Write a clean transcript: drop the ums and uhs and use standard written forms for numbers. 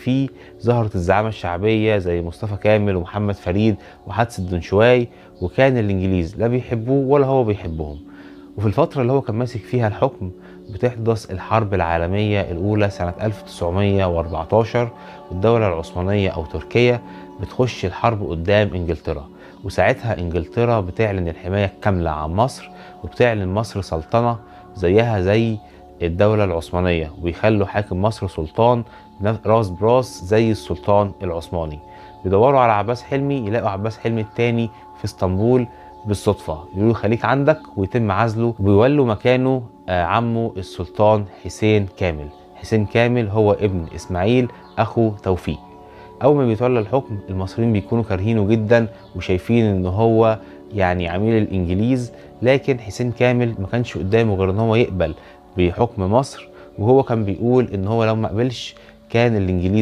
فيه ظهرت الزعامة الشعبية زي مصطفى كامل ومحمد فريد وحدث الدنشواي، وكان الإنجليز لا بيحبوه ولا هو بيحبهم. وفي الفترة اللي هو كان ماسك فيها الحكم بتحدث الحرب العالمية الأولى سنة 1914، والدولة العثمانية أو تركيا بتخش الحرب قدام إنجلترا، وساعتها إنجلترا بتعلن الحماية الكاملة عن مصر، وبتعلن مصر سلطنة زيها زي الدولة العثمانية، وبيخلوا حاكم مصر سلطان راس براس زي السلطان العثماني. بيدوروا على عباس حلمي، يلاقوا عباس حلمي التاني في اسطنبول بالصدفة، يقولوا خليك عندك، ويتم عزله وبيولوا مكانه عمه السلطان حسين كامل. حسين كامل هو ابن إسماعيل أخو توفيق. أول ما بيتولى الحكم المصريين بيكونوا كارهينه جدا وشايفين إن هو يعني عميل الإنجليز، لكن حسين كامل ما كانش قدامه غير إن هو يقبل بحكم مصر، وهو كان بيقول إن هو لو ما قبلش كان الإنجليز